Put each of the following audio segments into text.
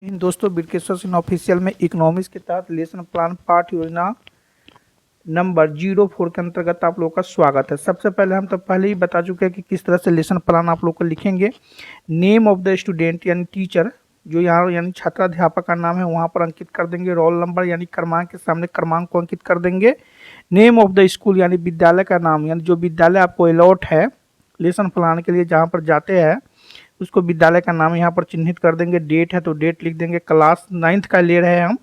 इन दोस्तों बिरकेश्वर सिंह ऑफिशियल में इकोनॉमिक्स के तहत लेसन प्लान पाठ योजना नंबर 04 के अंतर्गत आप लोगों का स्वागत है। सबसे पहले हम तो पहले ही बता चुके हैं कि किस तरह से लेसन प्लान आप लोग को लिखेंगे। नेम ऑफ द स्टूडेंट यानी टीचर, जो यहाँ यानी छात्राध्यापक का नाम है वहाँ पर अंकित कर देंगे। रोल नंबर यानी क्रमांक के सामने क्रमांक को अंकित कर देंगे। नेम ऑफ द स्कूल यानी विद्यालय का नाम, यानी जो विद्यालय आपको अलॉट है लेसन प्लान के लिए जहाँ पर जाते हैं उसको विद्यालय का नाम यहाँ पर चिन्हित कर देंगे। डेट है तो डेट लिख देंगे। क्लास 9th का ले रहे हैं हम।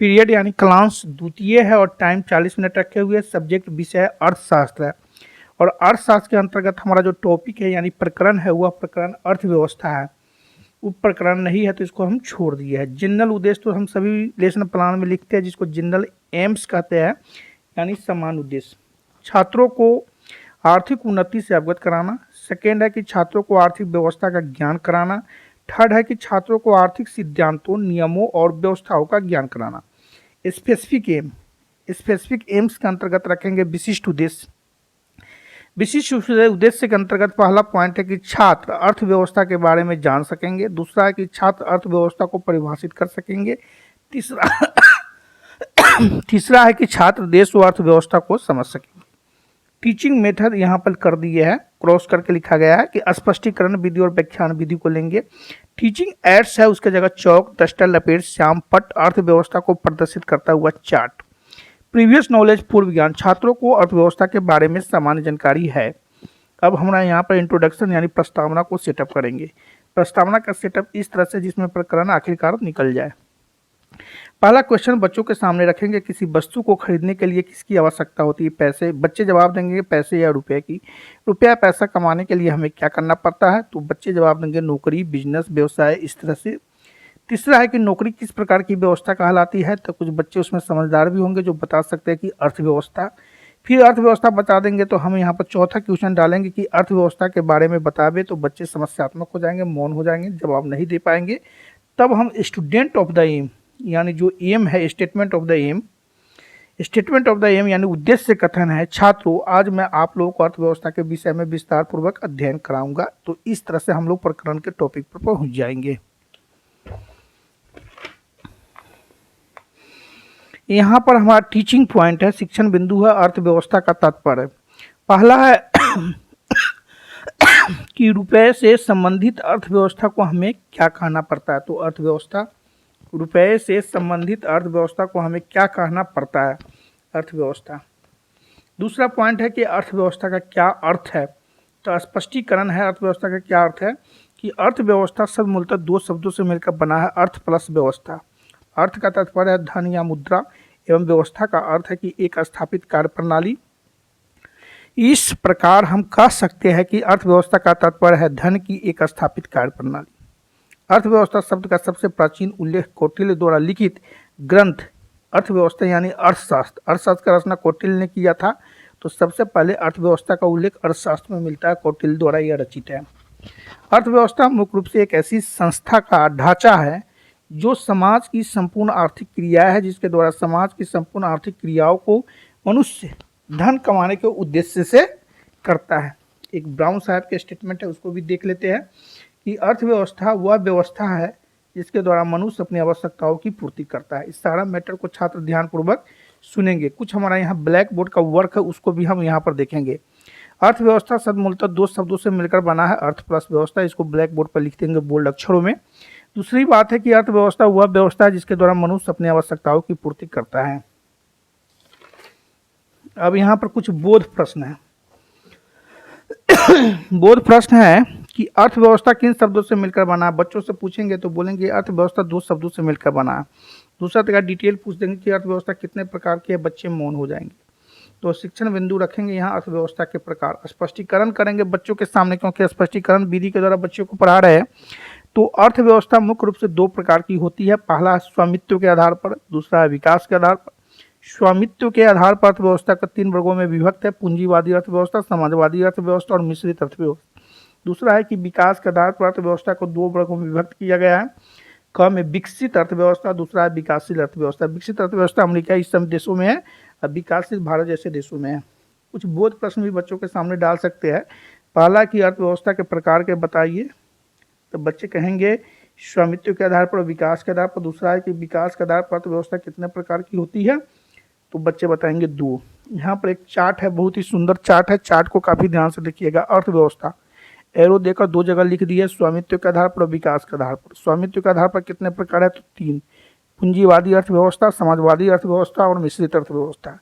पीरियड यानी क्लास द्वितीय है और टाइम 40 मिनट रखे हुए। सब्जेक्ट विषय है अर्थशास्त्र है और अर्थशास्त्र के अंतर्गत हमारा जो टॉपिक है यानी प्रकरण है वह प्रकरण अर्थव्यवस्था है। उप प्रकरण नहीं है तो इसको हम छोड़ दिए है। जनरल उद्देश्य तो हम सभी लेसन प्लान में लिखते हैं जिसको जनरल एम्स कहते हैं यानी समान उद्देश्य। छात्रों को आर्थिक उन्नति से अवगत कराना। सेकेंड है कि छात्रों को आर्थिक व्यवस्था का ज्ञान कराना। थर्ड है कि छात्रों को आर्थिक सिद्धांतों, नियमों और व्यवस्थाओं का ज्ञान कराना। स्पेसिफिक एम्स के अंतर्गत रखेंगे विशिष्ट उद्देश्य। विशिष्ट उद्देश्य के अंतर्गत पहला पॉइंट है कि छात्र अर्थव्यवस्था के बारे में जान सकेंगे। दूसरा है कि छात्र अर्थव्यवस्था को परिभाषित कर सकेंगे। तीसरा है कि छात्र देश व अर्थव्यवस्था को समझ सकेंगे। टीचिंग मेथड यहाँ पर कर दिए है, क्रॉस करके लिखा गया है कि स्पष्टीकरण विधि और व्याख्यान विधि को लेंगे। टीचिंग एड्स है उसके जगह चौक, डस्टर, लपेट, श्याम पट, अर्थव्यवस्था को प्रदर्शित करता हुआ चार्ट। प्रीवियस नॉलेज, पूर्व ज्ञान, छात्रों को अर्थव्यवस्था के बारे में सामान्य जानकारी है। अब हमारा यहाँ पर इंट्रोडक्शन यानी प्रस्तावना को सेटअप करेंगे। प्रस्तावना का सेटअप इस तरह से जिसमें प्रकरण आखिरकार निकल जाए। पहला क्वेश्चन बच्चों के सामने रखेंगे, किसी वस्तु को खरीदने के लिए किसकी आवश्यकता होती है? पैसे। बच्चे जवाब देंगे पैसे या रुपए की। रुपया पैसा कमाने के लिए हमें क्या करना पड़ता है? तो बच्चे जवाब देंगे नौकरी, बिजनेस, व्यवसाय, इस तरह से। तीसरा है कि नौकरी किस प्रकार की व्यवस्था कहलाती है? तो कुछ बच्चे उसमें समझदार भी होंगे जो बता सकते हैं कि अर्थव्यवस्था। फिर अर्थव्यवस्था बता देंगे तो हम यहाँ पर चौथा क्वेश्चन डालेंगे कि अर्थव्यवस्था के बारे में बतावे, तो बच्चे समस्यात्मक हो जाएंगे, मौन हो जाएंगे, जवाब नहीं दे पाएंगे। तब हम स्टूडेंट ऑफ द एम यानी जो एम है, statement of the aim, statement of the aim यानी उद्देश्य कथन है, छात्रों आज मैं आप लोगों को अर्थव्यवस्था के विषय में विस्तार पूर्वक अध्ययन कराऊंगा। तो इस तरह से हम लोग प्रकरण के टॉपिक पर पहुंच जाएंगे। यहाँ पर हमारा टीचिंग पॉइंट है, शिक्षण बिंदु है, अर्थव्यवस्था का तात्पर्य। पहला है कि रुपए से संबंधित अर्थव्यवस्था को हमें क्या कहना पड़ता है? तो अर्थव्यवस्था, रुपए से संबंधित अर्थव्यवस्था को हमें क्या कहना पड़ता है? अर्थव्यवस्था। दूसरा पॉइंट है कि अर्थव्यवस्था का क्या अर्थ है? तो स्पष्टीकरण है अर्थव्यवस्था का क्या अर्थ है कि अर्थव्यवस्था शब्द मूलतः दो शब्दों से मिलकर बना है, अर्थ प्लस व्यवस्था। अर्थ का तात्पर्य है धन या मुद्रा एवं व्यवस्था का अर्थ है कि एक स्थापित कार्य प्रणाली। इस प्रकार हम कह सकते हैं कि अर्थव्यवस्था का तात्पर्य है धन की एक स्थापित कार्य प्रणाली। अर्थव्यवस्था शब्द का सबसे प्राचीन उल्लेख कौटिल्य द्वारा लिखित ग्रंथ अर्थव्यवस्था यानी अर्थशास्त्र, अर्थशास्त्र का रचना कौटिल्य ने किया था। तो सबसे पहले अर्थव्यवस्था का उल्लेख अर्थशास्त्र में मिलता है, कौटिल्य द्वारा यह रचित है। अर्थव्यवस्था मुख्य रूप से एक ऐसी संस्था का ढांचा है जो समाज की संपूर्ण आर्थिक क्रिया है, जिसके द्वारा समाज की संपूर्ण आर्थिक क्रियाओं को मनुष्य धन कमाने के उद्देश्य से करता है। एक ब्राउन साहब के स्टेटमेंट है, उसको भी देख लेते हैं कि अर्थव्यवस्था वह व्यवस्था है जिसके द्वारा मनुष्य अपनी आवश्यकताओं की पूर्ति करता है। इस सारा मैटर को छात्र ध्यानपूर्वक सुनेंगे। कुछ हमारा यहाँ ब्लैक बोर्ड का वर्क है, उसको भी हम यहाँ पर देखेंगे। अर्थव्यवस्था शब्द मूलतः दो शब्दों से मिलकर बना है, अर्थ प्लस व्यवस्था। इसको ब्लैक बोर्ड पर लिख देंगे बोल्ड अक्षरों में। दूसरी बात है कि अर्थव्यवस्था वह व्यवस्था है जिसके द्वारा मनुष्य अपनी आवश्यकताओं की पूर्ति करता है। अब यहाँ पर कुछ बोध प्रश्न है। बोध प्रश्न है कि अर्थव्यवस्था किन शब्दों से मिलकर बना है? बच्चों से पूछेंगे तो बोलेंगे अर्थव्यवस्था दो शब्दों से मिलकर बना है। दूसरा तरीका डिटेल पूछ देंगे कि अर्थव्यवस्था कितने प्रकार की है, बच्चे मौन हो जाएंगे। तो शिक्षण बिंदु रखेंगे यहाँ अर्थव्यवस्था के प्रकार। स्पष्टीकरण करेंगे बच्चों के सामने, क्योंकि स्पष्टीकरण विधि के द्वारा बच्चों को पढ़ा रहे हैं। तो अर्थव्यवस्था मुख्य रूप से दो प्रकार की होती है। पहला स्वामित्व के आधार पर, दूसरा है विकास के आधार पर। स्वामित्व के आधार पर अर्थव्यवस्था का 3 वर्गों में विभक्त है, पूंजीवादी अर्थव्यवस्था, समाजवादी अर्थव्यवस्था और मिश्रित अर्थव्यवस्था। दूसरा है कि विकास के आधार पर अर्थव्यवस्था को 2 वर्गों में विभक्त किया गया है। क में विकसित अर्थव्यवस्था, दूसरा है विकासशील अर्थव्यवस्था। विकसित अर्थव्यवस्था अमेरिका इस सब देशों में है और विकासशील भारत जैसे देशों में है। कुछ बोध प्रश्न भी बच्चों के सामने डाल सकते हैं। पहला कि अर्थव्यवस्था के प्रकार के बताइए, तो बच्चे कहेंगे स्वामित्व के आधार पर, विकास के आधार पर। दूसरा है कि विकास के आधार पर अर्थव्यवस्था कितने प्रकार की होती है, तो बच्चे बताएंगे 2। यहाँ पर एक चार्ट है, बहुत ही सुंदर चार्ट है, चार्ट को काफी ध्यान से देखिएगा। अर्थव्यवस्था एरो देकर 2 जगह लिख दी है, स्वामित्व के आधार पर और विकास के आधार पर। स्वामित्व के आधार पर कितने प्रकार है, तो 3, पूंजीवादी अर्थव्यवस्था, समाजवादी अर्थव्यवस्था और मिश्रित अर्थव्यवस्था।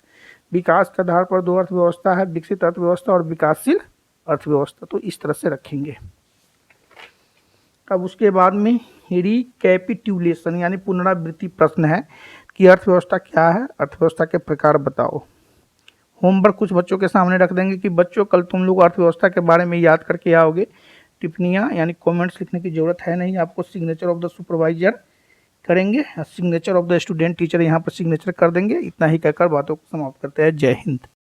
विकास के आधार पर 2 अर्थव्यवस्था है, विकसित अर्थव्यवस्था और विकासशील अर्थव्यवस्था। तो इस तरह से रखेंगे। अब उसके बाद में रिकैपिट्यूलेशन यानी पुनरावृत्ति प्रश्न है कि अर्थव्यवस्था क्या है, अर्थव्यवस्था के प्रकार बताओ। होमवर्क कुछ बच्चों के सामने रख देंगे कि बच्चों कल तुम लोग अर्थव्यवस्था के बारे में याद करके आओगे। टिप्पणियाँ यानी कमेंट्स लिखने की जरूरत है नहीं, आपको सिग्नेचर ऑफ द सुपरवाइजर करेंगे, signature of the student teacher यहाँ पर सिग्नेचर कर देंगे। इतना ही कहकर बातों को समाप्त करते हैं। जय हिंद।